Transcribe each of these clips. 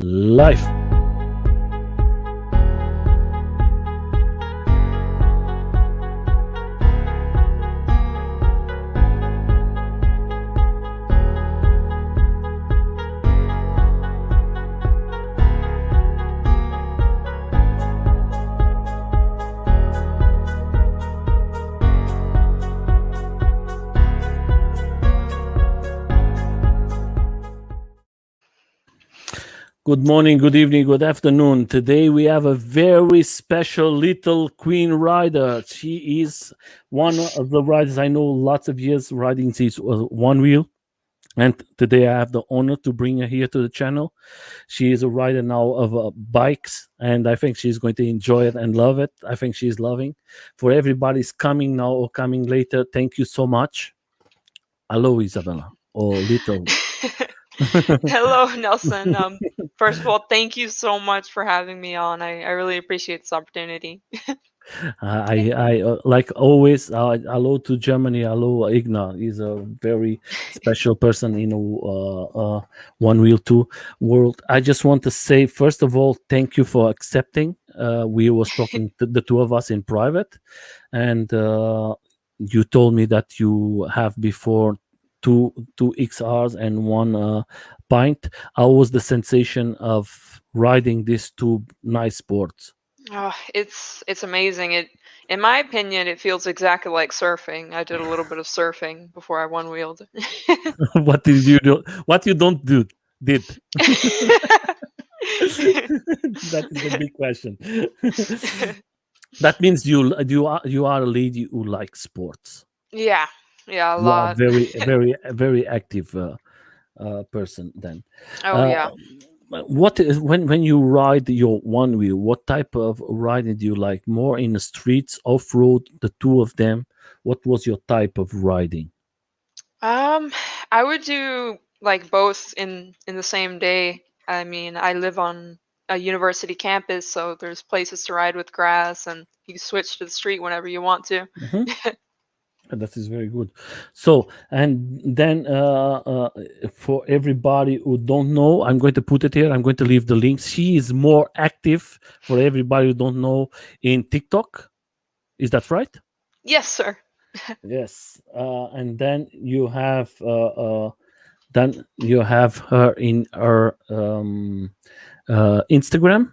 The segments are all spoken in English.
Life. Good morning, good evening, good afternoon. Today we have a very special little queen rider. She is one of the riders I know lots of years riding this Onewheel. And today I have the honor to bring her here to the channel. She is a rider now of bikes, and I think she's going to enjoy it and love it. I think she's loving. For everybody's coming now or coming later, thank you so much. Hello, Isabella, or little. Hello, Nelson. First of all, thank you so much for having me on. I really appreciate this opportunity. I like always. Hello to Germany. Hello, Igna. He's a very special person in Onewheel 2 world. I just want to say, first of all, thank you for accepting. We was talking to the two of us in private, and you told me that you have before two XRs and one pint. How was the sensation of riding these two nice sports? Oh, it's amazing. In my opinion, it feels exactly like surfing. I did a little bit of surfing before I one wheeled. What did you do? What you don't do did? That is the big question. That means you are a lady who likes sports. Yeah, yeah, a You are lot. very active person. Then, Oh uh, yeah. what is when you ride your one wheel? What type of riding do you like? More in the streets, off road, the two of them. What was your type of riding? Um, I would do like both in the same day. I mean, I live on a university campus, so there's places to ride with grass, and you can switch to the street whenever you want to. Mhm. That is very good. So, and then for everybody who don't know, I'm going to put it here. I'm going to leave the links. She is more active for everybody who don't know in TikTok. Is that right? Yes, sir. Yes. And then you have her in her Instagram.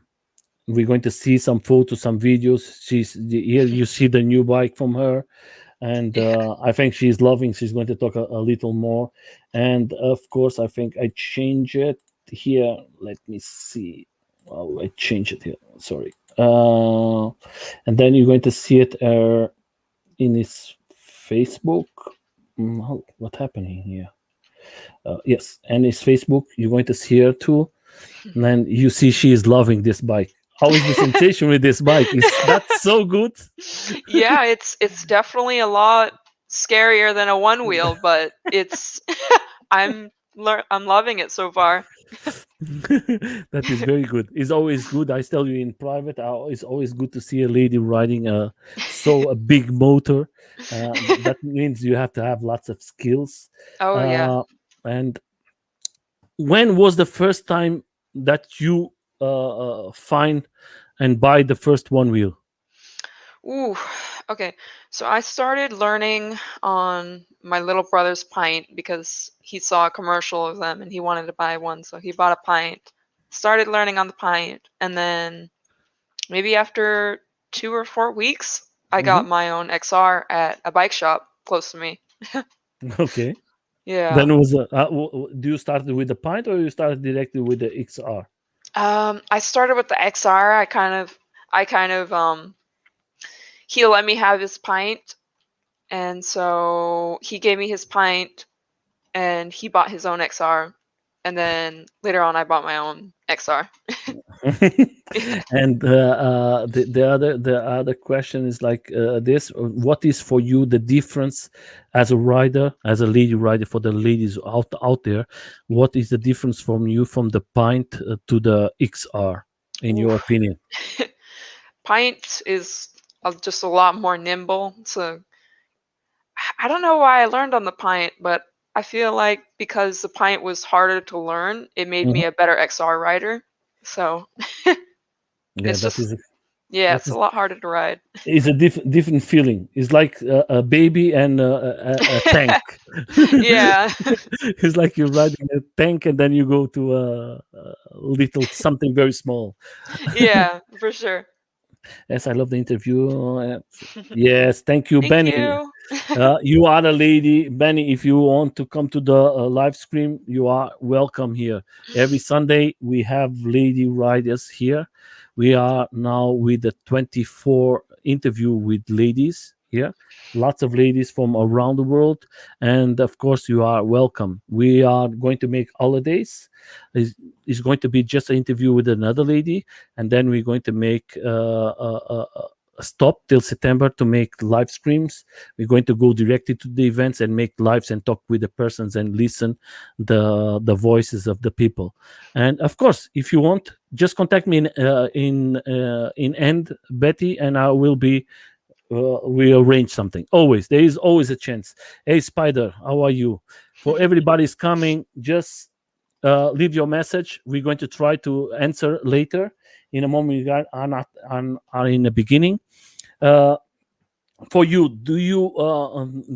We're going to see some photos, some videos. Here. You see the new bike from her, and Yeah. I think she's loving. She's going to talk a little more, and of course, I think I change it here. Let me see. Oh, I change it here. Sorry. And then you're going to see it in his Facebook. What happening here? Yes, and his Facebook. You're going to see her too, and then you see she is loving this bike. How is the sensation with this bike? Is that so good? Yeah, it's definitely a lot scarier than a one wheel, but it's I'm loving it so far. That is very good. It's always good. I tell you in private, it's always good to see a lady riding a big motor. That means you have to have lots of skills. Oh yeah. Uh, and when was the first time that you find and buy the first one wheel? Ooh, okay. So I started learning on my little brother's pint because he saw a commercial of them and he wanted to buy one, so he bought a pint. Started learning on the pint, and then maybe after 2 or 4 weeks, I Hmm. got my own XR at a bike shop close to me. Okay. Yeah. Then it was do you start with the pint or you started directly with the XR? I started with the XR. I kind of he let me have his pint, and so he gave me his pint, and he bought his own XR, and then later on I bought my own XR. And the other question is like this: what is for you the difference as a rider, as a lady rider, for the ladies out there? What is the difference from you from the pint to the XR, in Ooh. your opinion? Pint is just a lot more nimble. So I don't know why I learned on the pint, but I feel like because the pint was harder to learn, it made me Mhm. a better XR rider. So Yeah, it's that just is yeah, that it's a lot harder to ride. is a different feeling. It's like a baby and a tank. Yeah. It's like you're riding a tank and then you go to a little something very small. Yeah, for sure. Yes, I love the interview. Yes, thank you, Thank Benny. you. You are a lady, Benny. If you want to come to the live stream, you are welcome here. Every Sunday we have lady riders here. We are now with the 24 interview with ladies here. Lots of ladies from around the world, and of course you are welcome. We are going to make holidays. Is going to be just an interview with another lady, and then we're going to make a stop till September to make live streams. We're going to go directly to the events and make lives and talk with the persons and listen the voices of the people. And of course, if you want, just contact me in end, Betty, and I will be. We arrange something. Always, there is always a chance. Hey, Spider, how are you? For everybody's coming, just leave your message. We're going to try to answer later. In a moment, we are not are in the beginning. Uh, for you, do you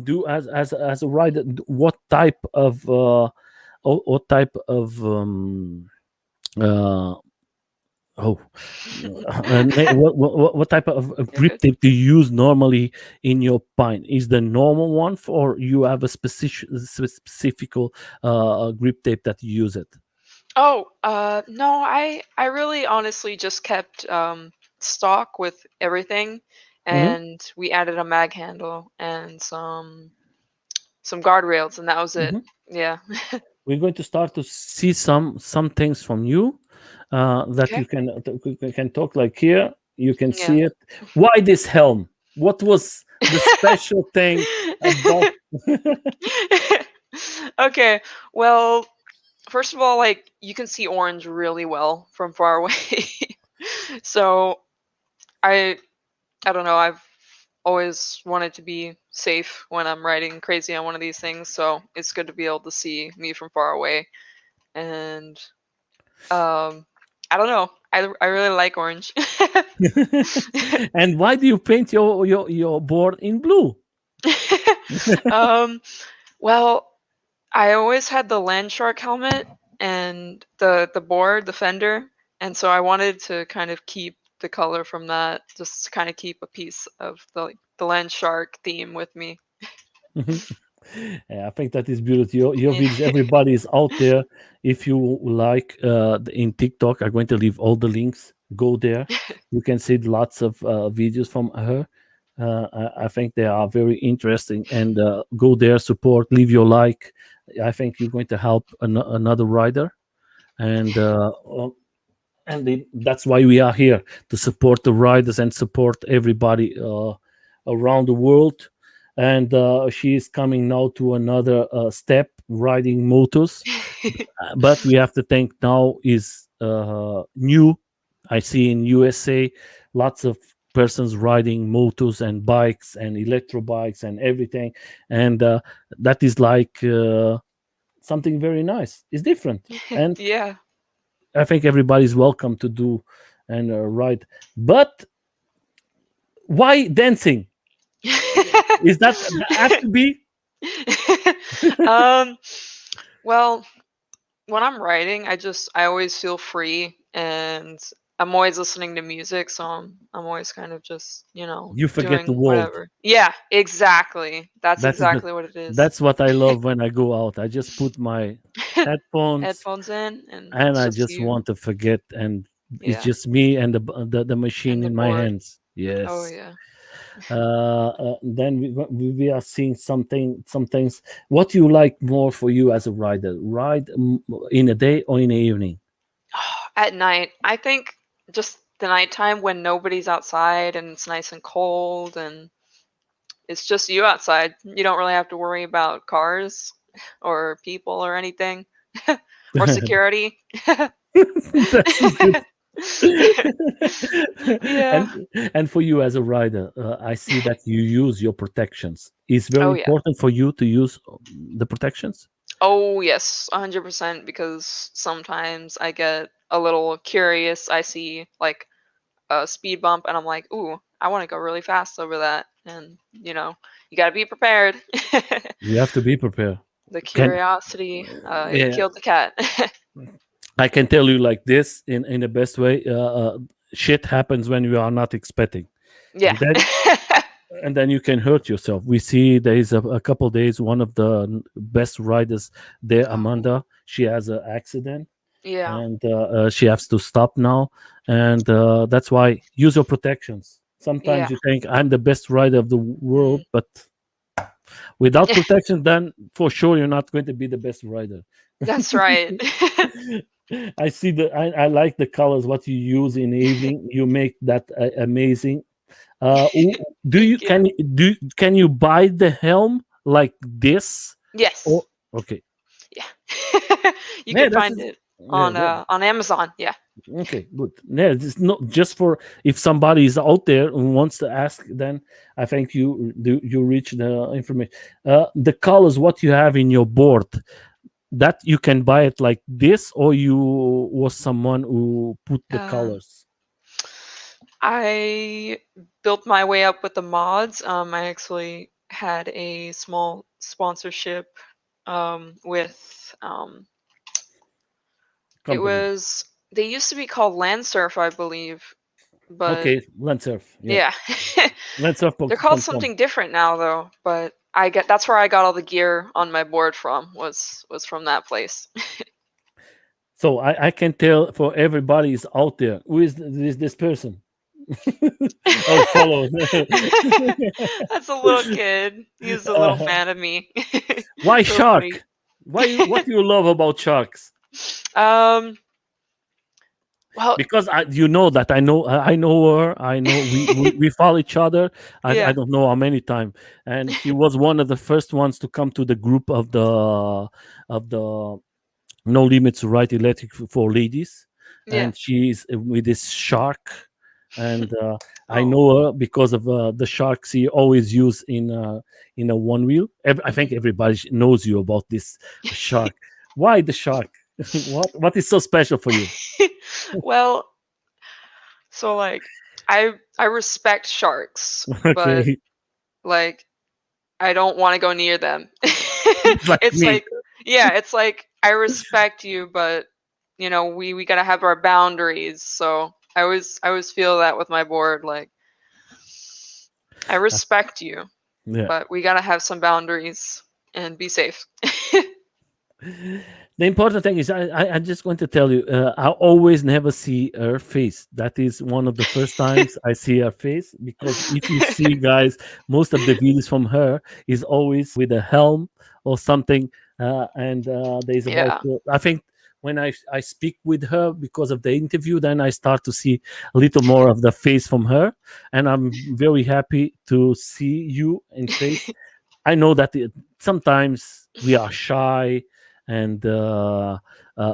do as a rider? What type of what type of uh, oh what type of You're grip good. tape do you use normally in your pine? Is the normal one, or you have a specific grip tape that you use it? Oh, no, I really honestly just kept stock with everything, Hmm. and we added a mag handle and some guardrails, and that was it. Hmm. Yeah. We're going to start to see some things from you that you Okay. can talk like here. You can Yeah. see it. Why this helm? What was the special thing about? Okay. Well, first of all, like you can see orange really well from far away. So I I don't know, I've always wanted to be safe when I'm riding crazy on one of these things, so it's good to be able to see me from far away. And um I don't know. I really like orange. And why do you paint your board in blue? um well, I always had the land shark helmet and the board, the fender, and so I wanted to kind of keep the color from that, just to kind of keep a piece of the land shark theme with me. Yeah, I think that is beautiful. Your Yeah. videos, everybody is out there. If you like in TikTok, I'm going to leave all the links. Go there. You can see lots of videos from her. I think they are very interesting. And go there, support, leave your like. I think you're going to help another rider. And that's why we are here to support the riders and support everybody around the world. And she is coming now to another step, riding motos. But we have to think now is new. I see in USA lots of persons riding motos and bikes and electro bikes and everything, and that is like something very nice. It's different, and Yeah. I think everybody's welcome to do and ride. But why dancing? Is that have to be? um well, when I'm writing, I always feel free, and I'm always listening to music, so I'm always kind of just, You forget the doing world. whatever. Yeah, exactly. That's That is the. exactly what it is. That's what I love when I go out. I just put my headphones Headphones in, and and it's I just just you. want to forget, and it's Yeah, just me and the machine and the in my board. hands. Oh Yes. yeah. Then we are seeing some things. What do you like more for you as a rider? Ride in a day or in the evening? At night, I think just the nighttime when nobody's outside and it's nice and cold and it's just you outside. You don't really have to worry about cars or people or anything or security. That's good. Yeah. And for you as a rider, I see that you use your protections. It's very Oh yeah. important for you to use the protections. Oh yes, 100% because sometimes I get a little curious, I see like a speed bump, and I'm like, ooh, I want to go really fast over that. And you got to be prepared. You have to be prepared. The Can curiosity, it Yeah, killed the cat. I can tell you like this in the best way. Shit happens when you are not expecting, Yeah. and then you can hurt yourself. We see there is a couple days one of the best riders there, Oh, Amanda. She has an accident yeah. and she has to stop now, and that's why use your protections. Yeah. Sometimes you think I'm the best rider of the Mm. world, but without protection, then for sure you're not going to be the best rider. That's right. I see I like the colors what you use in the evening. You make that amazing. Do you Thank you. can you buy the helm like this? Yes. Oh, okay. Yeah. You Yeah, can that's find it yeah, yeah. on Amazon. Yeah. Okay, good. Yeah, it's not just for if somebody is out there and wants to ask. Then I think you reach the information. The colors what you have in your board that you can buy it like this, or you was someone who put the Um, colors. I built my way up with the mods. I actually had a small sponsorship with it Company. was they used to be called Landsurf, I believe, but Okay, Landsurf. Yeah, yeah. They're called Landsurf.com. something different now though, but I get that's where I got all the gear on my board from was from that place. So I can tell for everybody is out there who is this person. Oh, follow. That's a little kid. He's a little Uh, fan of me. why So sweet. shark? What do you love about sharks? Um, well, Because you know that I know her. I know we follow each other. I yeah, don't know how many times, and she was one of the first ones to come to the group of the No Limits Ride Electric for ladies, yeah. and she's with this shark, and I Oh, know her because of the sharks he always use in a one wheel. I mhm. think everybody knows you about this shark. Why the shark? What is so special for you? Well, so like I respect sharks, but Okay, like I don't want to go near them. it's like It's me. like yeah, it's like I respect you, but we gotta have our boundaries. So I always feel that with my board, like I respect you, Yeah. but we gotta have some boundaries and be safe. The important thing is, I'm just going to tell you, I always never see her face. That is one of the first times I see her face because if you see, guys, most of the videos from her is always with a helm or something. And there's about, Yeah. I think, when I speak with her because of the interview, then I start to see a little more of the face from her. And I'm very happy to see you in face. I know that sometimes we are shy and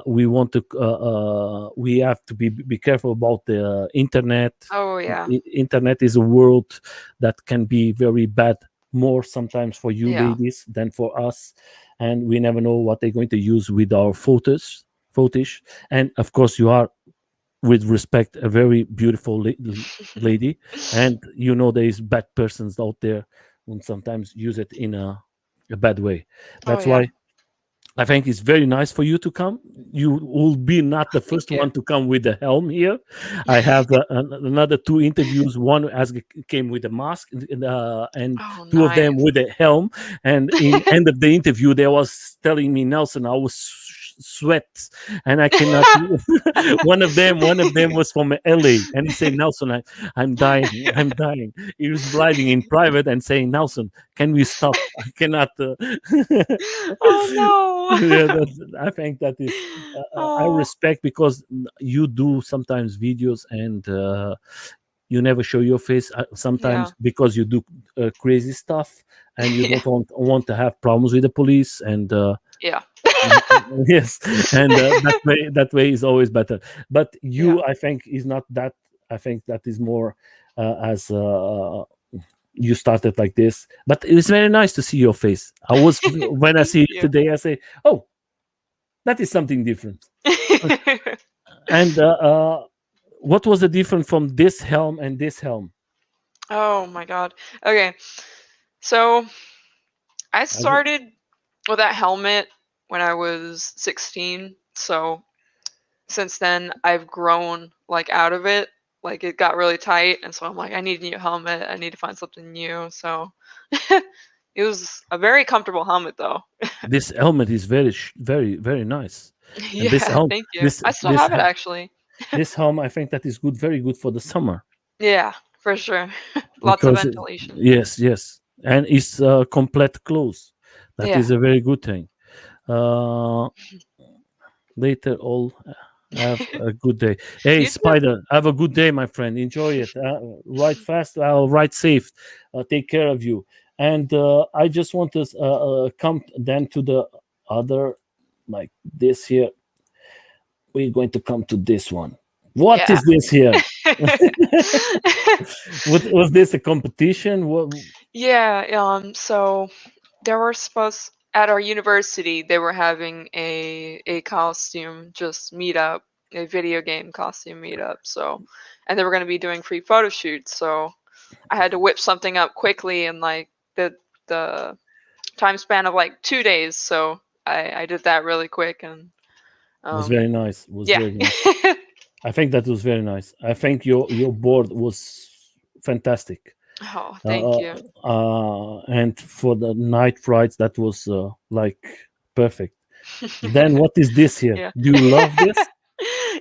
we want to we have to be careful about the internet. Oh yeah. Internet is a world that can be very bad, more sometimes for you Yeah. ladies than for us, and we never know what they're going to use with our photos. And of course you are, with respect, a very beautiful lady, and you know there is bad persons out there who sometimes use it in a bad way. Oh That's yeah. why I think it's very nice for you to come. You will be not the first Thank you. one to come with the helm here. I have another two interviews. One came with a mask, and Oh two of them nice. with a helm. And in end of the interview, they was telling me, Nelson, I was sweat, and I cannot. One of them was from LA, and he said, Nelson, I'm dying. I'm dying. He was blinding in private and saying, Nelson, can we stop? I cannot. Oh Yeah, no. I think that is I Oh respect because you do sometimes videos and you never show your face yeah. sometimes because you do crazy stuff and you Yeah. don't want to have problems with the police and Yeah. yes, and that way is always better. But Yeah. you, I think, is not that. I think that is more as you started like this, but it's very nice to see your face. I was when I Thank see you you. today, I say, oh, that is something different. And what was the difference from this helm and this helm? Oh my god. Okay, so I I w- started with that helmet when I was 16. So since then, I've grown like out of it. Like it got really tight, and so I'm like, I need a new helmet. I need to find something new. So it was a very comfortable helmet, though. this helmet is very very nice, and this Yeah, helm thank you. this I still this have it he- actually. this helm I think that is good, very good for the summer Yeah, for sure. Lots of because ventilation. yes, and it's complete clothes. That Yeah. is a very good thing. Uh, Later all have a good day. Hey You too. Spider, have a good day, my friend. Enjoy it. Ride fast. I'll ride safe. Take care of you. And I just want to come then to the other, like this here. We're going to come to this one. What Yeah. is this here? Was this a competition? What? Yeah, so there were supposed at our university they were having a costume just meetup, a video game costume meetup. So, and they were going to be doing free photo shoots. So I had to whip something up quickly in like the time span of like 2 days. So I did that really quick and Was um very nice. Was yeah. very nice. I think that was very nice. I think your board was fantastic. Oh, thank uh, you. and for the night rides that was like perfect. Then what is this here? Yeah. Do you love this?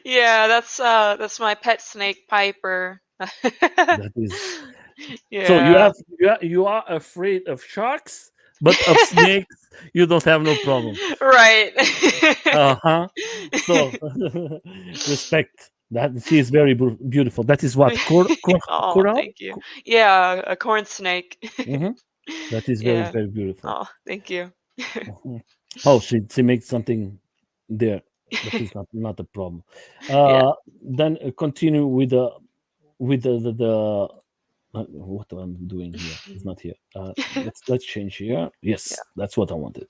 Yeah, that's my pet snake Piper. That is, so Yeah. you are afraid of sharks, but of snakes you don't have no problem. Right. Uh-huh. So respect that. She is very beautiful. That is what Oh, coral. thank you. Yeah, a corn snake. Mhm. That is very Yeah. very beautiful. Oh, thank you. Mhm. Oh, she makes something there. That is not a problem. Yeah. Then continue with what I'm doing here. It's not here. Let's change here. Yeah. Yes, that's what I wanted.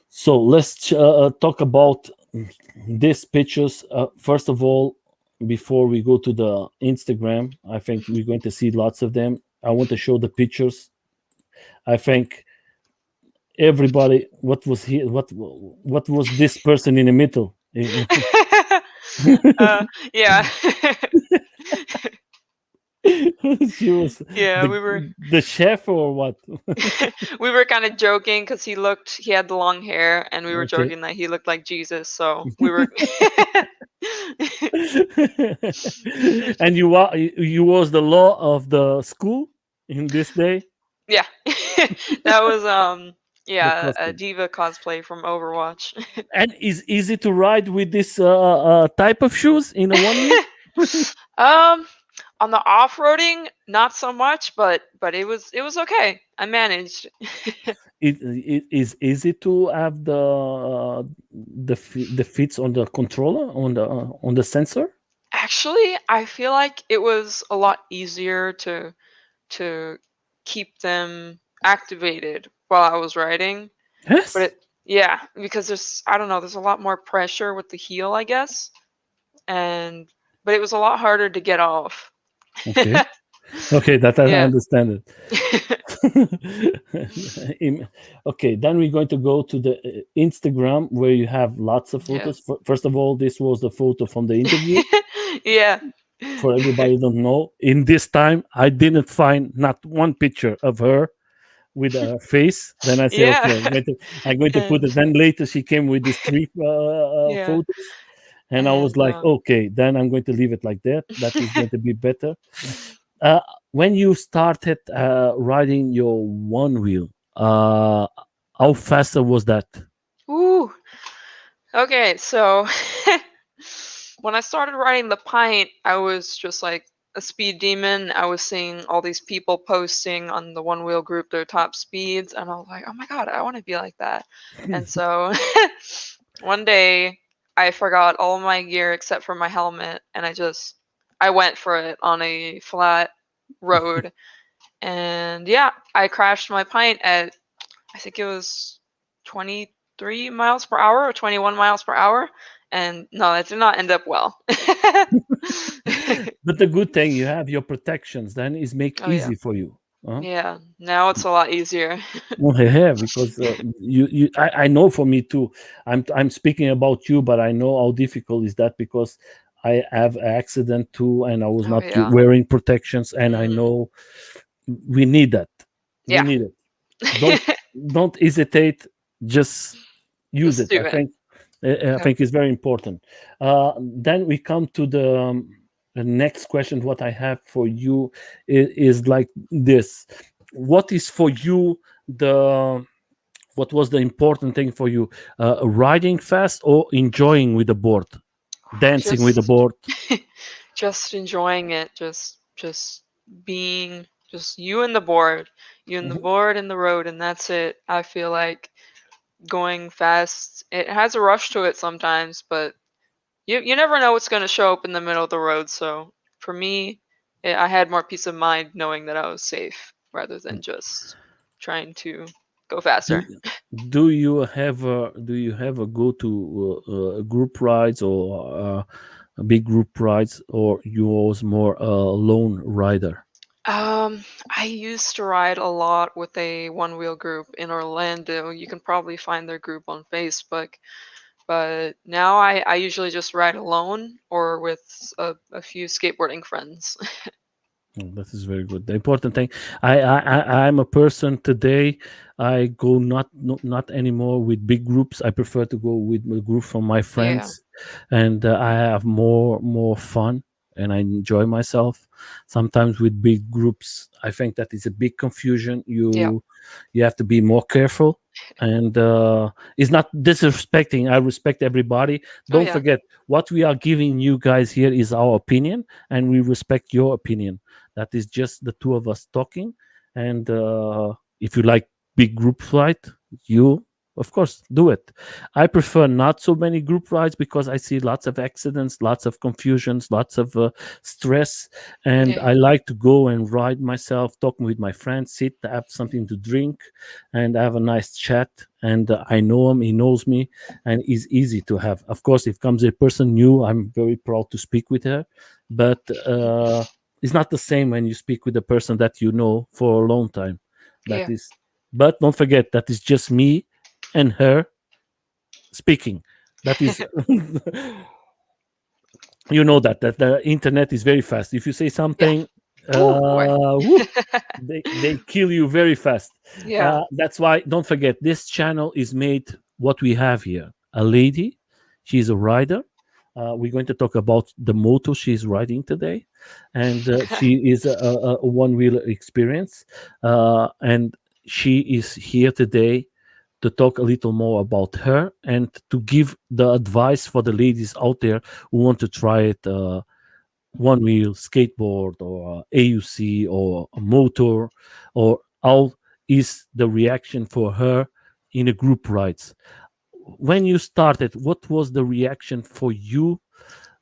So let's talk about these pictures. First of all, before we go to the Instagram, I think we're going to see lots of them. I want to show the pictures. I think everybody, what was here, what was this person in the middle? Yeah. She was Yeah, the the chef or what? we were kind of joking because he had the long hair, and we were Okay. joking that he looked like Jesus. So we were, And you was the law of the school in this day, yeah, that was the yeah, a costume. diva cosplay from Overwatch. And is easy to ride with this type of shoes in a one wheel. um, on the off-roading, not so much, but it was okay. I managed. It is easy to have the fits on the controller on the sensor. Actually, I feel like it was a lot easier to keep them activated while I was riding. But Yes. yeah, because I don't know, there's a lot more pressure with the heel, I guess. And but it was a lot harder to get off. Okay. Okay, that I Yeah. understand it. Okay, then we're going to go to the Instagram where you have lots of photos. Yes. First of all, this was the photo from the interview. Yeah. For everybody who don't know, in this time I didn't find not one picture of her with a face. Then I say, Yeah. okay, I'm going to And put it. Then later she came with these three yeah. photos, and I was And like, okay, then I'm going to leave it like that. That is going to be better. Uh, when you started riding your one wheel, how fast was that? ooh. Okay, so when I started riding the pint, I was just like a speed demon. I was seeing all these people posting on the one wheel group their top speeds, and I was like, oh my god, I want to be like that. And so one day I forgot all my gear except for my helmet, and I went for it on a flat road. And yeah, I crashed my pint at I think it was 23 miles per hour or 21 miles per hour. And no, that did not end up well. But the good thing you have your protections, then is make Oh yeah. easy for you. Huh? Yeah. Now it's a lot easier. Well, yeah, because I know for me too. I'm speaking about you, but I know how difficult is that because I have an accident too, and I was Oh not yeah. wearing protections, and I Mm, know we need that. We yeah. need it. Don't don't hesitate. Just use Just it. do it. I Yep. think it's very important. Then we come to the next question. What I have for you is like this: what is for you the what was the important thing for you? Riding fast or enjoying with the board, dancing with the Just board? just enjoying it. Just being just you and the board. You and the Mhm. board and the road, and that's it. I feel like going fast. It has a rush to it sometimes, but you never know what's going to show up in the middle of the road. So for me, I had more peace of mind knowing that I was safe rather than just trying to go Do, faster. do you have a go to group rides or big group rides, or you always more a lone rider? I used to ride a lot with a one wheel group in Orlando. You can probably find their group on Facebook. But now I usually just ride alone or with a few skateboarding friends. Oh, that is very good. The important thing, I'm a person today. I go not anymore with big groups. I prefer to go with a group from my Yeah, friends, and I have more fun and I enjoy myself. Sometimes with big groups, I think that is a big confusion. yeah. You have to be more careful, and it's not disrespecting. I respect everybody. Oh Don't yeah, forget what we are giving you guys here is our opinion, and we respect your opinion. That is just the two of us talking. And if you like big group ride, you of course do it. I prefer not so many group rides because I see lots of accidents, lots of confusions, lots of stress, and yeah, I like to go and ride myself, talking with my friends, sit, have something to drink, and have a nice chat. And I know him, he knows me, and it's easy to have. Of course, if comes a person new, I'm very proud to speak with her, but it's not the same when you speak with a person that you know for a long time. That yeah, is, but don't forget that is just me and her speaking. That is, you know that the internet is very fast. If you say yeah. something, Ooh boy. woo, they kill you very fast. Yeah. That's why don't forget this channel is made what we have here. A lady, she's a rider. We're going to talk about the moto she's riding today, and she is a one wheel experience, and she is here today to talk a little more about her and to give the advice for the ladies out there who want to try it. One wheel skateboard or AUC or a motor, or how is the reaction for her in a group rides? When you started, what was the reaction for you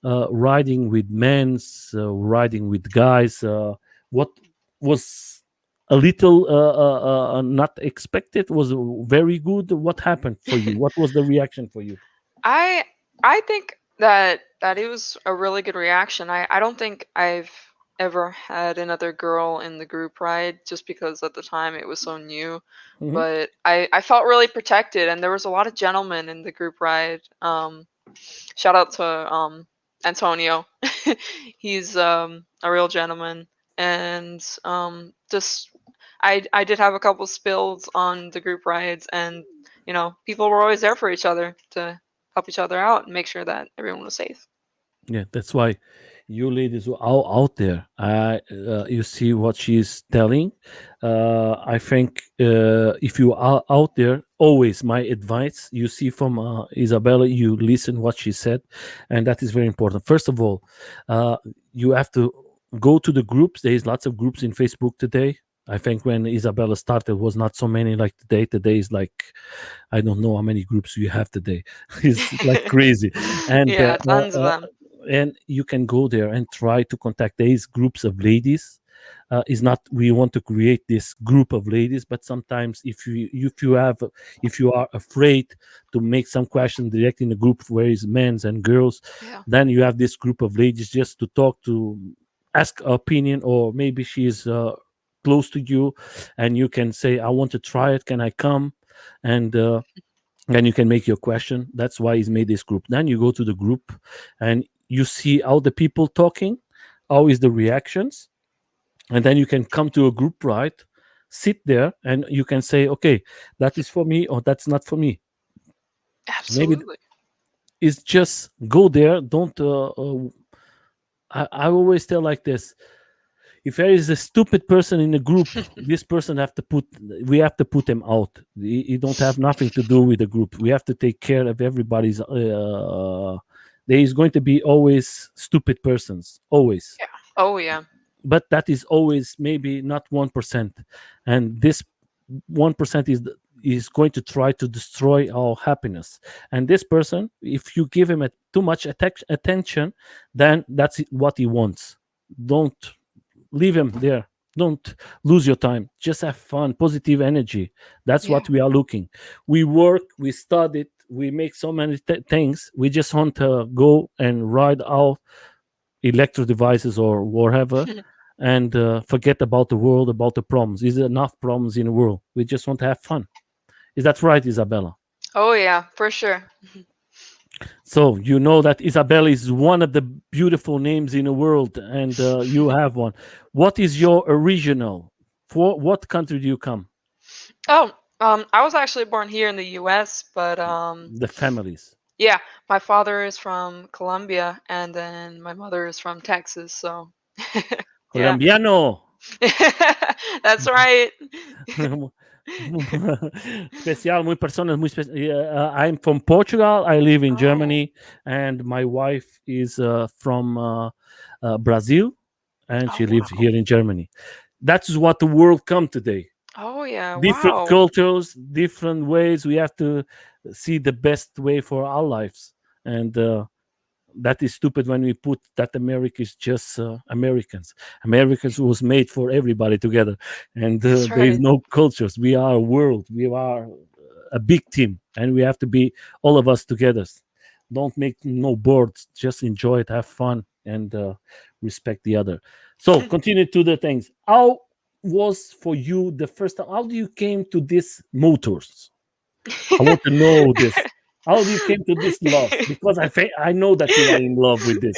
riding with men's, riding with guys? What was a little not expected? Was very good? What happened for you? What was the reaction for you? I I think that it was a really good reaction. I don't think I've ever had another girl in the group ride just because at the time it was so new. Hmm. But I felt really protected and there was a lot of gentlemen in the group ride. Shout out to Antonio. He's a real gentleman and just I did have a couple spills on the group rides and people were always there for each other to help each other out and make sure that everyone was safe. Yeah, that's why you ladies were all out there. You see what she's telling. I think if you are out there, always my advice. You see from Isabella, you listen what she said, and that is very important. First of all, uh, you have to go to the groups. There is lots of groups in Facebook today. I think when Isabella started, was not so many like today. Today is like I don't know how many groups you have today. It's like crazy, and Yeah, tons of them. and you can go there and try to contact these groups of ladies, is not we want to create this group of ladies, but sometimes if you are afraid to make some question direct in the group where is men's and girls, Yeah. then you have this group of ladies just to talk, to ask opinion, or maybe she is close to you, and you can say, I want to try it, can I come? And then you can make your question. That's why he's made this group. Then you go to the group and you see how the people talking, how is the reactions, and then you can come to a group, right? Sit there and you can say, okay, that is for me or that's not for me. Maybe Absolutely. it's just go there. Don't. I always tell like this: if there is a stupid person in the group, this person have to put. We have to put them out. He don't have nothing to do with the group. We have to take care of everybody's. There is going to be always stupid persons, always, Yeah. Oh yeah. but that is always maybe not 1%, and this 1% is going to try to destroy our happiness. And this person, if you give him too much attention, then that's what he wants. Don't leave him there. Don't lose your time. Just have fun, positive energy. That's Yeah. what we are looking. We work, we study, we make so many things. We just want to go and ride out electro devices or whatever, and forget about the world, about the problems. There's enough problems in the world. We just want to have fun. Is that right, Isabella? Oh yeah, for sure. So you know that Isabella is one of the beautiful names in the world, and you have one. What is your original? For what country do you come? Oh, I was actually born here in the U.S., but The families. yeah, my father is from Colombia, and then my mother is from Texas. So, yeah, Colombiano. that's right. Especial, muy personas, muy I'm from Portugal. I live in Oh, Germany, and my wife is from Brazil, and oh she lives wow. here in Germany. That's what the world come today. Oh yeah, Different wow. cultures, different ways. We have to see the best way for our lives, and that is stupid when we put that America is just Americans. Americans was made for everybody together, and That's there is right. no cultures. We are a world. We are a big team, and we have to be all of us together. Don't make no boards. Just enjoy it, have fun, and respect the other. So continue to the things. How was for you the first time? How do you came to these motors? I want to know this. How you came to this love? Because I know that you are in love with this.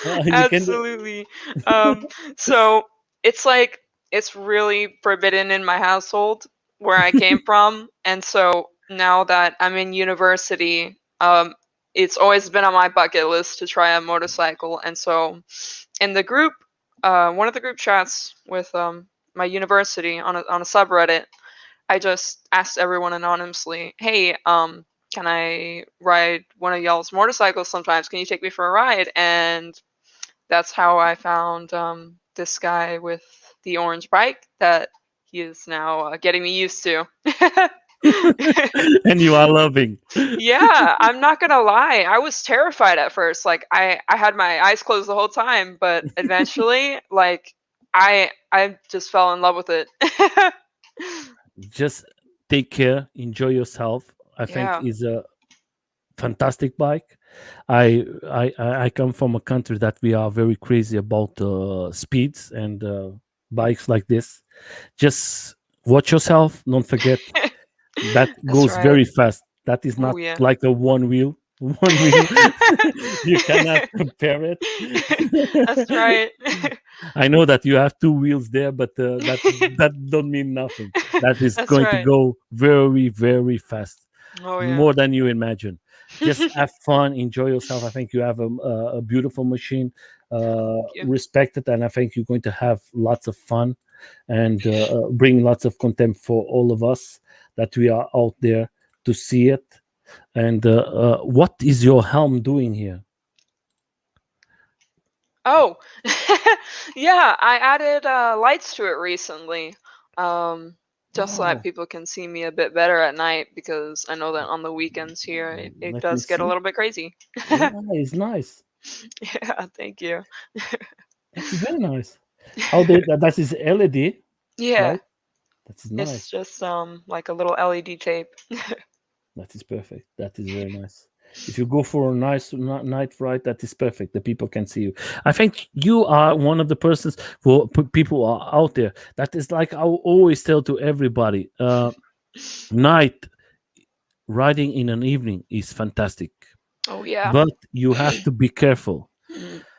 You can. Absolutely. Um, so it's like it's really forbidden in my household where I came from, and so now that I'm in university, it's always been on my bucket list to try a motorcycle. And so, in the group, one of the group chats with my university on a subreddit, I just asked everyone anonymously, "Hey, can I ride one of y'all's motorcycles sometimes? Can you take me for a ride?" And that's how I found this guy with the orange bike that he is now getting me used to. And you are loving. Yeah, I'm not gonna lie. I was terrified at first. Like I had my eyes closed the whole time, but eventually, like I just fell in love with it. Just take care, enjoy yourself. I think Yeah. is a fantastic bike. I come from a country that we are very crazy about speeds and bikes like this. Just watch yourself. Don't forget that That's goes right. very fast. That is Oh not yeah. like a one wheel. One wheel, you cannot compare it. That's right. I know that you have two wheels there, but that don't mean nothing. That is That's going to right. go very, very fast, Oh yeah. more than you imagine. Just have fun, enjoy yourself. I think you have a beautiful machine. Thank you. Respect it, and I think you're going to have lots of fun and bring lots of content for all of us that we are out there to see it. And what is your helm doing here? Oh, yeah, I added lights to it recently. Um, just so that Oh, people can see me a bit better at night because I know that on the weekends here it let me does get a see. little bit crazy. Yeah, it's nice. Yeah, thank you. It's very nice. How that is LED, Yeah, right? That is it's nice. just like a little LED tape. That is perfect. That is very nice. If you go for a nice night ride, that is perfect. The people can see you. I think you are one of the persons for people are out there. That is like I always tell to everybody. Night riding in an evening is fantastic, Oh yeah. but you have to be careful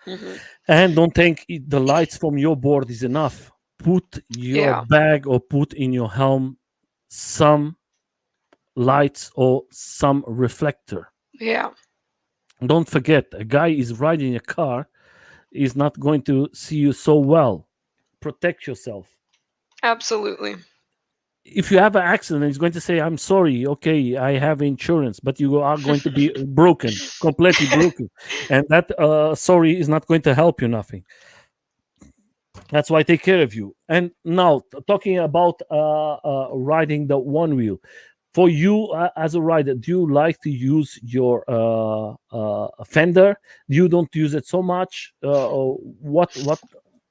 Mm-hmm. and don't think the lights from your board is enough. Put your Yeah, bag or put in your helm some lights or some reflector. yeah, Don't forget, a guy is riding a car is not going to see you so well. Protect yourself. absolutely. If you have an accident, he's going to say, "I'm sorry. Okay, I have insurance," but you are going to be broken, completely broken, and that sorry is not going to help you nothing. That's why I take care of you. And now, talking about riding the one wheel, for you as a rider, do you like to use your fender? You don't use it so much. Or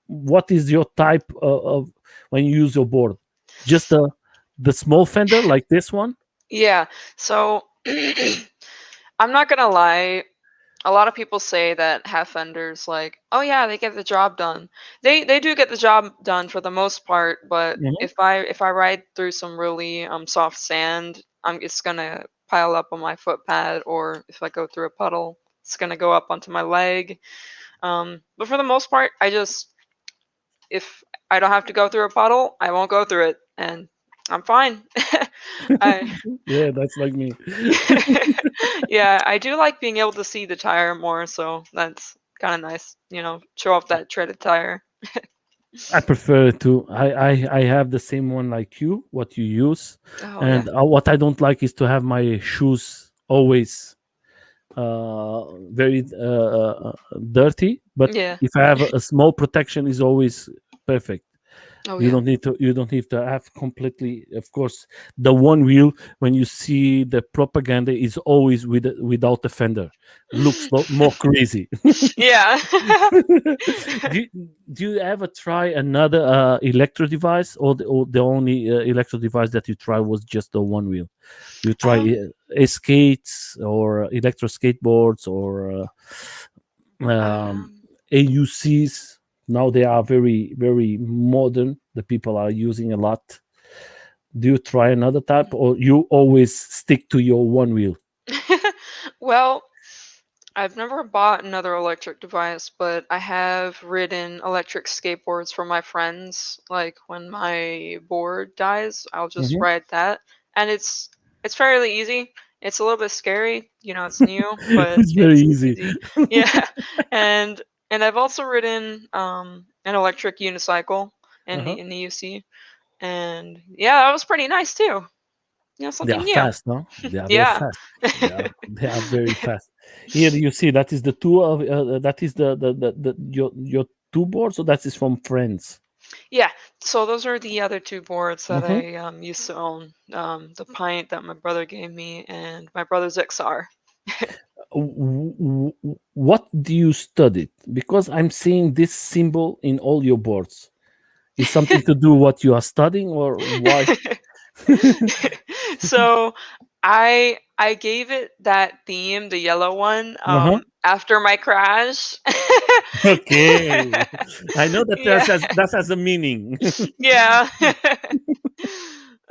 what is your type of when you use your board? Just the small fender like this one? Yeah. So I'm not gonna lie. A lot of people say that half fenders, like, oh yeah, they get the job done. They do get the job done for the most part, but Mhm. if I ride through some really soft sand, I'm it's gonna pile up on my foot pad, or if I go through a puddle, it's gonna go up onto my leg. But for the most part, if I don't have to go through a puddle, I won't go through it, and I'm fine. I Yeah, that's like me. yeah, I do like being able to see the tire more, so that's kind of nice. Show off that treaded tire. I prefer it to. I have the same one like you. What you use, Oh yeah, and what I don't like is to have my shoes always very dirty. But yeah. if I have a small protection, is always perfect. Oh You yeah. don't need to. You don't need to have completely. Of course, the one wheel when you see the propaganda is always without the fender. Looks more crazy. Yeah. Do you ever try another electro device, or the only electro device that you try was just the one wheel? Do you try um. skates or electro skateboards or um, Um. AUCs? Now they are very modern. The people are using a lot. Do you try another type, or you always stick to your one wheel? Well, I've never bought another electric device, but I have ridden electric skateboards for my friends. Like when my board dies, I'll just Mhm. ride that, and it's fairly easy. It's a little bit scary, it's new, but It's very it's easy. easy. Yeah, and I've also ridden an electric unicycle in Uh-huh. the UC, and yeah, that was pretty nice too. They Something are new. fast, no? They are very Yeah. fast. They are very fast. Here you see that is the two of that is the your two boards, or that is from friends. Yeah, so those are the other two boards that Mhm. I used to own. The Pint that my brother gave me, and my brother's XR. What do you study? Because I'm seeing this symbol in all your boards. Is something to do what you are studying, or why? So I gave it that theme, the yellow one, Uh-huh. after my crash. Okay, I know that Yeah, that has a meaning. yeah.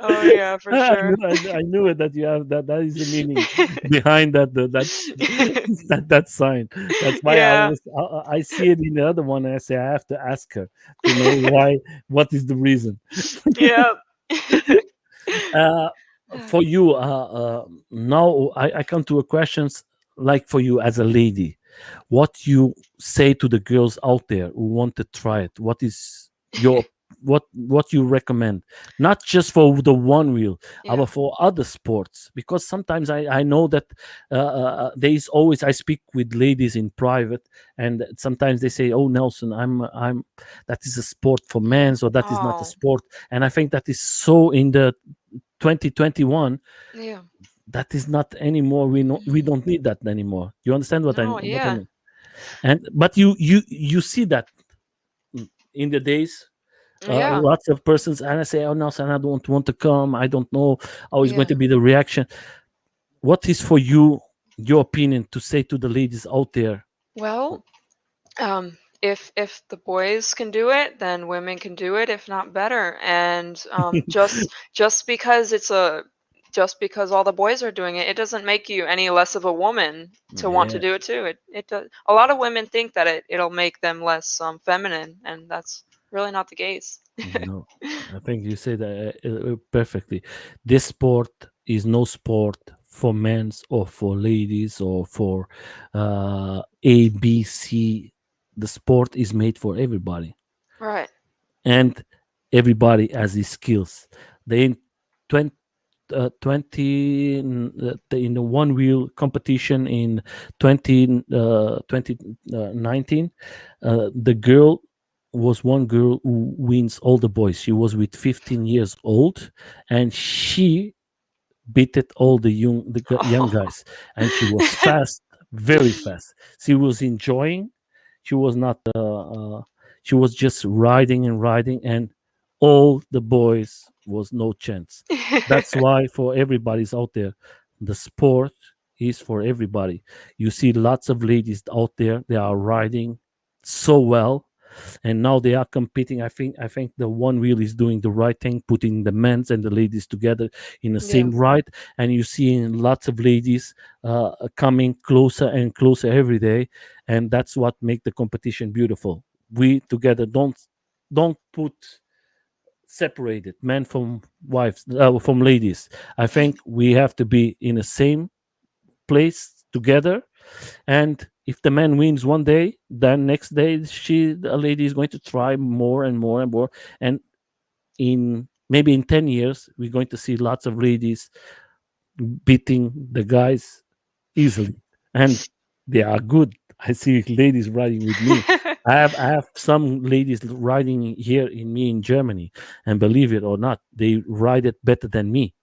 Oh yeah, for sure. I knew it that you have that. That is the meaning behind that sign. That's why Yeah, I see it in the other one, and I say I have to ask her to know why. What is the reason? yeah. Uh, for you, now I come to a questions like for you as a lady, what you say to the girls out there who want to try it. What is your what you recommend, not just for the one wheel, Yeah. but for other sports? Because sometimes I know that there is always I speak with ladies in private, and sometimes they say, "Oh, Nelson, I'm that is a sport for men, so that is not a Oh, sport." And I think that is so in the 2021 yeah. that is not anymore. We don't need that anymore. You understand No, what I yeah. mean? And but you see that in the days. Yeah. Lots of persons, and I say, "Oh no, son, I don't want to come. I don't know how is going Yeah. to be the reaction." What is for you, your opinion, to say to the ladies out there? Well, if the boys can do it, then women can do it, if not better. And just because just because all the boys are doing it, it doesn't make you any less of a woman to want to Yeah, do it too. It does. A lot of women think that it'll make them less feminine, and that's really not the case. no, I think you said that perfectly. This sport is no sport for men's or for ladies or for A, B, C. The sport is made for everybody, Right. and everybody has his skills. They 20, 20 in the one wheel competition in 2019, the girl was one girl who wins all the boys. She was with 15 years old, and she beat it all young guys, and she was fast, very fast. She was enjoying. She was not she was just riding and riding, and all the boys was no chance. That's why for everybody's out there, the sport is for everybody. You see lots of ladies out there, they are riding so well, and now they are competing. I think the one wheel is doing the right thing, putting the men's and the ladies together in the Yeah. same ride, and you see lots of ladies coming closer and closer every day, and that's what make the competition beautiful. We together don't put separated men from wives, from ladies. I think we have to be in the same place together, and if the man wins one day, then next day the lady is going to try more and more and more, and in maybe in 10 years we're going to see lots of ladies beating the guys easily, and they are good. I see ladies riding with me. I have some ladies riding here in me in Germany, and believe it or not, they ride it better than me.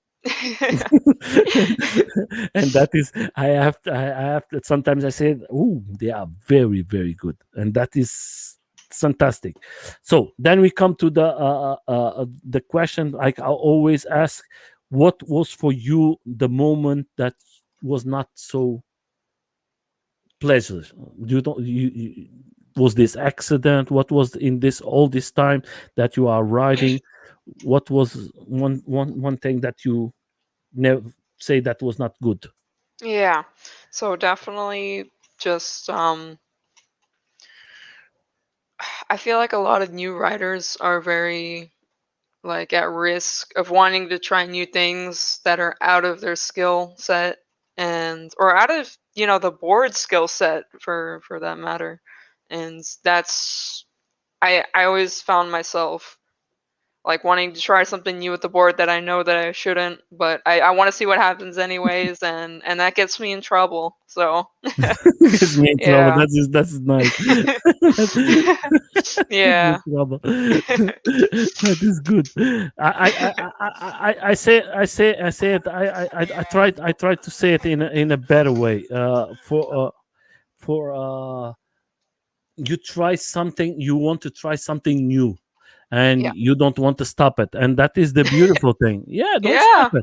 And that is, I have to sometimes I say, oh, they are very, very good, and that is fantastic. So then we come to the question, like I always ask: what was for you the moment that was not so pleasure? You don't you Was this accident? What was in this all this time that you are riding? What was one thing that you never say that was not good? Yeah. So definitely just I feel like a lot of new writers are very like at risk of wanting to try new things that are out of their skill set and or out of, the board skill set for that matter. And that's I always found myself like wanting to try something new with the board that I know that I shouldn't, but I want to see what happens anyways, and that gets me in trouble. So Gets me in trouble. yeah. That's nice. Get me in Yeah. trouble. That is good. I say it. I tried to say it in a better way. For you try something, you want to try something new, and Yeah. you don't want to stop it, and that is the beautiful thing. Yeah, don't stop Yeah.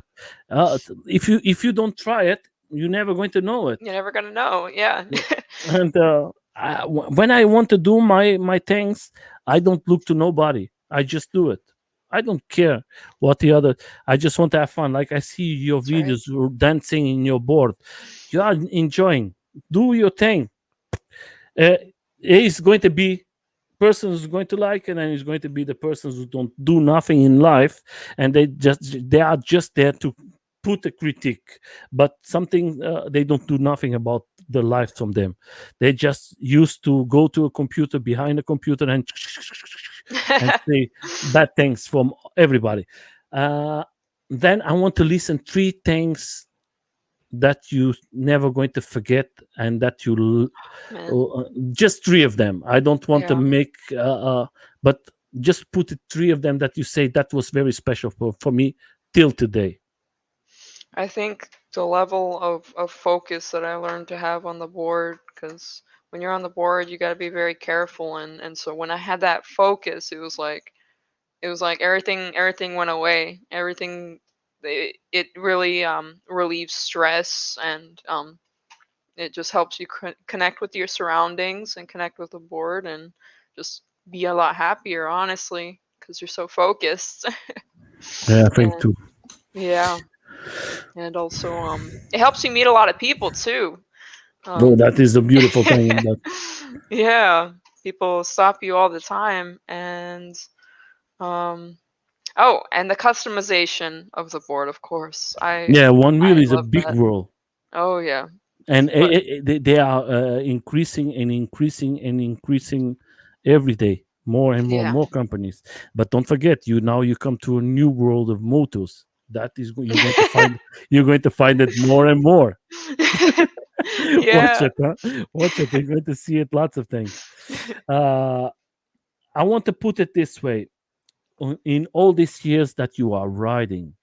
it. If you don't try it, you're never going to know it. You're never gonna know. Yeah. Yeah. And when I want to do my things, I don't look to nobody. I just do it. I don't care what the other. I just want to have fun. Like I see your That's right. videos, you're dancing in your board. You are enjoying. Do your thing. It's going to be person who's going to like it, and it's going to be the persons who don't do nothing in life, and they are just there to put a critique, but something they don't do nothing about the life from them. They just used to go to a computer, behind a computer, and say bad things from everybody. uh, then I want to listen three things that you never going to forget, and that Man. just three of them. I don't want to Yeah. make but just put it three of them that you say that was very special for me till today. I think the level of focus that I learned to have on the board, because when you're on the board, you got to be very careful. And so when I had that focus, it was like everything went away. Everything it really relieves stress, and it just helps you connect with your surroundings and connect with the board, and just be a lot happier, honestly, because you're so focused. Yeah, I think And too. yeah, and also it helps you meet a lot of people too. No, Um that is a beautiful thing. That yeah, people stop you all the time. And um oh, and the customization of the board, of course. yeah, one wheel I is a love big that. world, Oh yeah. and But they are increasing and increasing and increasing every day. More and more and yeah. more companies. But don't forget, you come to a new world of motors. That is you're going to find it more and more. Watch Yeah. it, huh? Watch it. You're going to see it. Lots of things. Uh, I want to put it this way: in all these years that you are riding,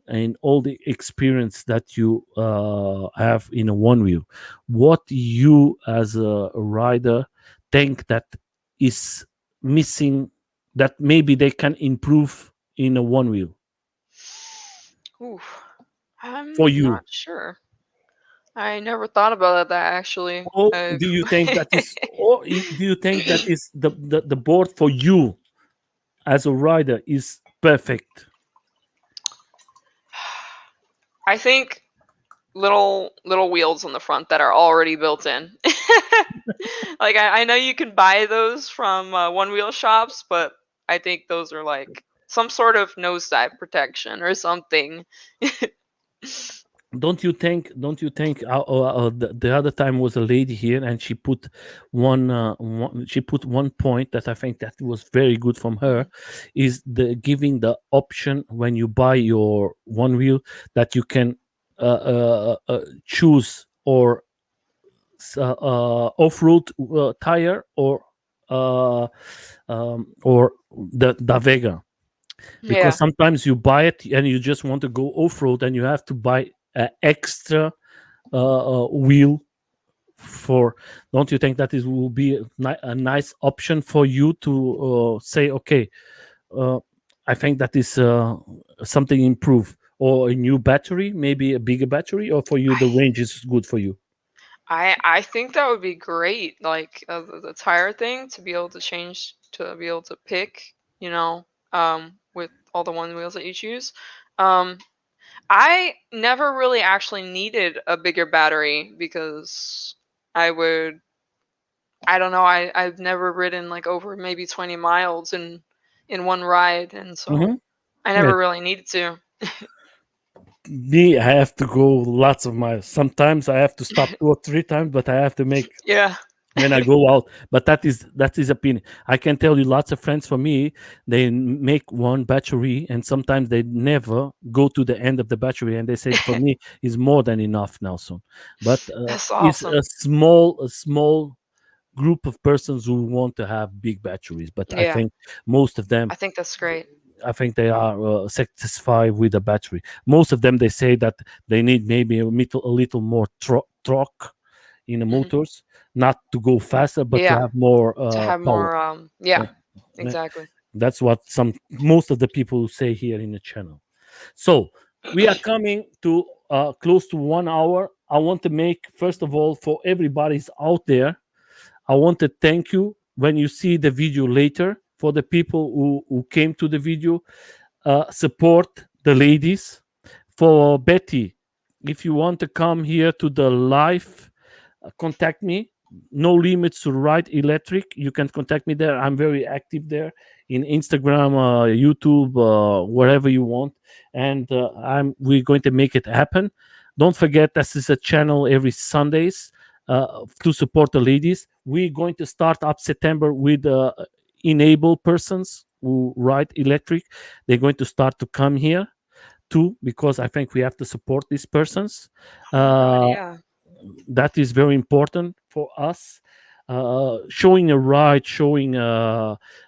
and all the experience that you have in a one wheel, what you as a rider think that is missing, that maybe they can improve in a one wheel Oof. for I'm you? not sure. I never thought about that actually. Or I've do you think that is, or do you think that is the board for you as a rider is perfect? I think little wheels on the front that are already built in. Like I know you can buy those from one wheel shops, but I think those are like some sort of nosedive protection or something. Don't you think the other time was a lady here, and she put she put one point that I think that was very good from her, Mhm. is the giving the option when you buy your one wheel, that you can choose or off-road tire, or the Vega, because Yeah. sometimes you buy it and you just want to go off-road and you have to buy extra wheel for. Don't you think that is will be a nice option for you to say, okay, uh, I think that is something improve, or a new battery, maybe a bigger battery, or for you I the range is good for you? I think that would be great, like the tire thing, to be able to change, to be able to pick, with all the one wheels that you choose. Um, I never really actually needed a bigger battery because I would, I don't know, I've never ridden like over maybe 20 miles in one ride, and so Hmm. I Yeah, never really needed to. me, I have to go lots of miles. Sometimes I have to stop 2 or 3 times, but I have to make Yeah. when I go out. But that is opinion. I can tell you, lots of friends for me, they make one battery, and sometimes they never go to the end of the battery, and they said for me is more than enough, Nelson. But That's it's awesome. a small group of persons who want to have big batteries. But I Yeah, think most of them, I think that's great. I think they are satisfied with the battery. Most of them, they say that they need maybe a little more torque in the Hmm. motors, not to go faster, but to Yeah, have more to have power. more. Yeah, Yeah, yeah. exactly. That's what most of the people say here in the channel. So we are coming to close to 1 hour. I want to make, first of all, for everybody's out there, I want to thank you when you see the video later. For the people who came to the video, support the ladies. For Betty, if you want to come here to the live, contact me. No limits to ride electric. You can contact me there. I'm very active there in Instagram, YouTube, wherever you want, and we're going to make it happen. Don't forget, this is a channel every Sundays to support the ladies. We're going to start up September with enable persons who ride electric. They're going to start to come here too, because I think we have to support these persons. Oh my God, Uh, yeah. that is very important for us. showing a ride, showing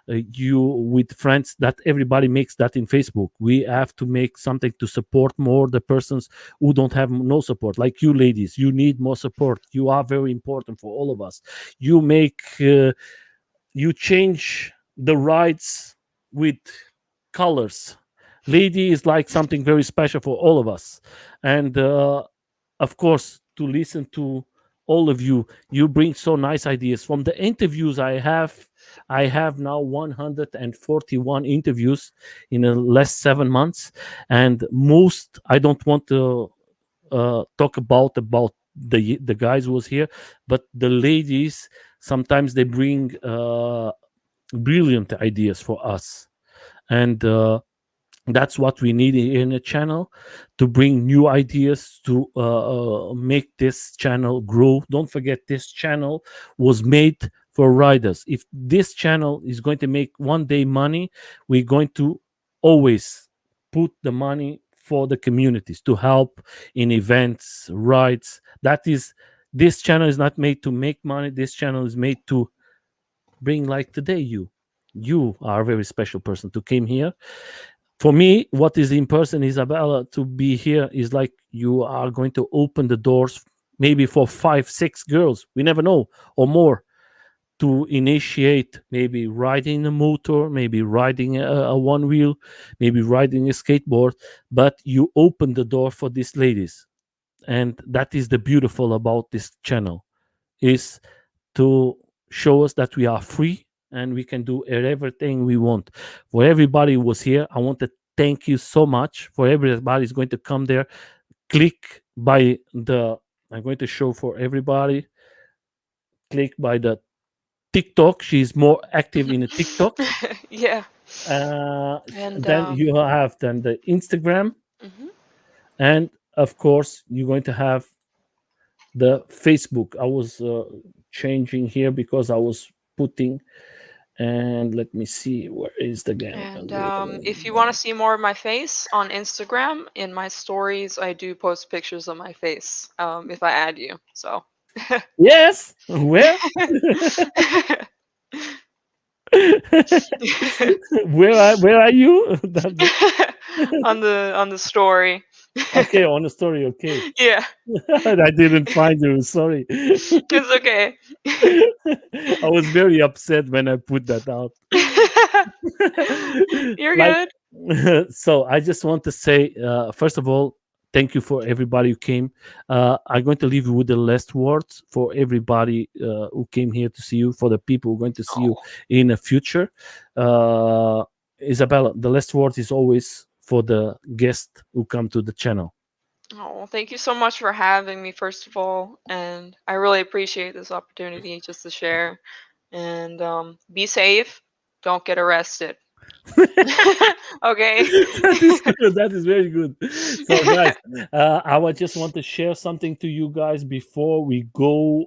you with friends, that everybody makes that in Facebook. We have to make something to support more the persons who don't have no support, like you ladies. You need more support. You are very important for all of us. You make you change the rides with colors. Lady is like something very special for all of us. And of course, to listen to all of you, you bring so nice ideas from the interviews I have now 141 interviews in the last 7 months. And most, I don't want to talk about the guys who was here, but the ladies, sometimes they bring brilliant ideas for us. And that's what we need in a channel, to bring new ideas, to make this channel grow. Don't forget, this channel was made for riders. If this channel is going to make one day money, we're going to always put the money for the communities, to help in events, rides. That is, this channel is not made to make money. This channel is made to bring, like today, you are a very special person to came here. For me, what is in person, Isabella, to be here is like you are going to open the doors, maybe for 5 6 girls, we never know, or more, to initiate, maybe riding a motor, maybe riding a one wheel, maybe riding a skateboard. But you open the door for these ladies, and that is the beautiful about this channel, is to show us that we are free and we can do everything we want. For everybody who was here, I want to thank you so much. For everybody is going to come there, click by the, I'm going to show for everybody, click by the TikTok. She's more active in the TikTok. Yeah. And Then you have then the Instagram, mhm. and of course you're going to have the Facebook. I was changing here because I was putting, and let me see, where is the game. And if you want to see more of my face on Instagram, in my stories, I do post pictures of my face if I add you. So. Yes, where? Where are you? On the story. Okay, on the story. Okay. Yeah, I didn't find you, sorry. it's okay. I was very upset when I put that out. You're Like, good. so I just want to say, first of all, thank you for everybody who came. I'm going to leave you with the last words for everybody who came here to see you, for the people who are going to see you Oh, in the future. uh, Isabella, the last word is always for the guests who come to the channel. oh, well, thank you so much for having me, first of all, and I really appreciate this opportunity just to share. And be safe. Don't get arrested. Okay. That is good. That is very good. So, guys, I would just want to share something to you guys before we go.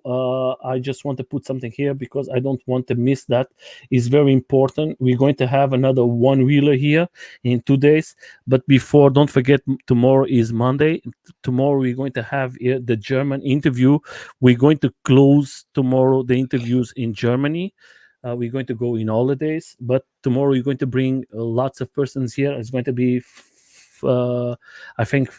I just want to put something here because I don't want to miss that. It's very important. We're going to have another one wheeler here in 2 days. But before, don't forget, tomorrow is Monday. Tomorrow, we're going to have the German interview. We're going to close tomorrow the interviews in Germany. We're going to go in holidays, but tomorrow we're going to bring lots of persons here. It's going to be, I think,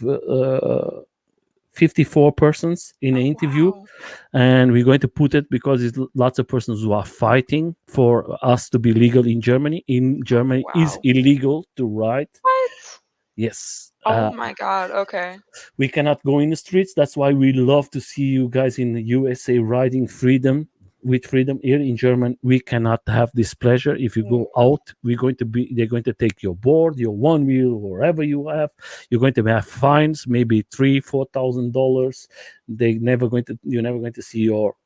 54 persons in an Oh, interview, wow. and we're going to put it because it's lots of persons who are fighting for us to be legal in Germany. In Oh, Germany, is wow. illegal to ride. What? Yes. Oh my God. Okay. We cannot go in the streets. That's why we love to see you guys in the USA riding freedom, with freedom. Here in Germany, we cannot have this pleasure. If you go Mm. out, they're going to take your board, your one wheel, wherever you have. You're going to have fines, maybe $3 4,000. You're never going to see your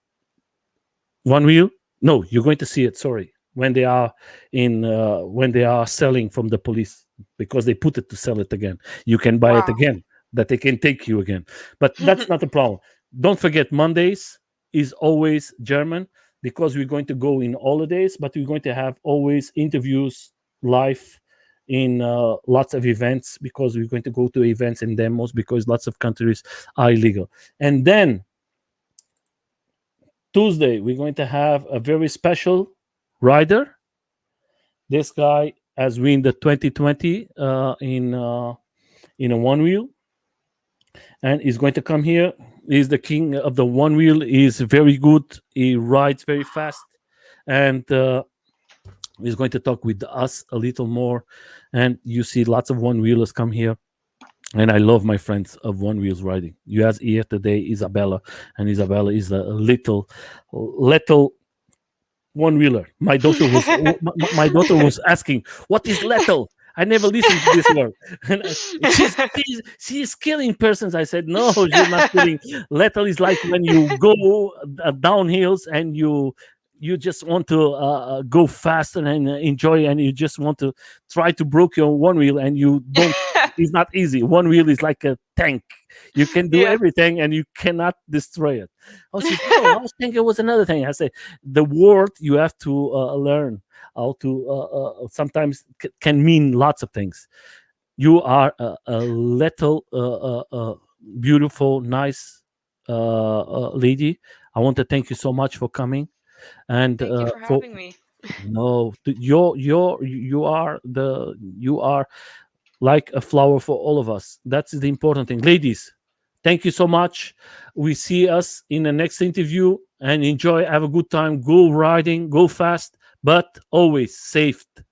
one wheel. No, you're going to see it, sorry, when they are when they are selling from the police, because they put it to sell it again. You can buy it Wow. again, that they can take you again. But that's not a problem. Don't forget, Mondays is always German, because we're going to go in holidays, but we're going to have always interviews live in lots of events, because we're going to go to events and demos, because lots of countries are illegal. And then Tuesday, we're going to have a very special rider. This guy has won the 2020 in a one wheel, and he's going to come here. He's the king of the one wheel. He's very good. He rides very fast, and he's going to talk with us a little more. And you see lots of one wheelers come here. And I love my friends of one wheels riding. You have here today Isabella, and Isabella is a little one wheeler. My daughter was asking, "What is lethal?" I never listened to this word. And she's killing persons. I said, "No, you're not killing. Lethal is like when you go down hills and you just want to go fast and enjoy, and you just want to try to break your one wheel, and you don't. It's not easy. One wheel is like a tank. You can do Yeah. everything, and you cannot destroy it." Oh, she's no. I was thinking it was another thing. I said, the word you have to learn how to sometimes can mean lots of things. You are a little beautiful, nice lady. I want to thank you so much for coming, and Thank you for for having me. no, you are like a flower for all of us. That's the important thing, ladies. Thank you so much. We see us in the next interview, and enjoy. Have a good time. Go riding. Go fast, but always safe.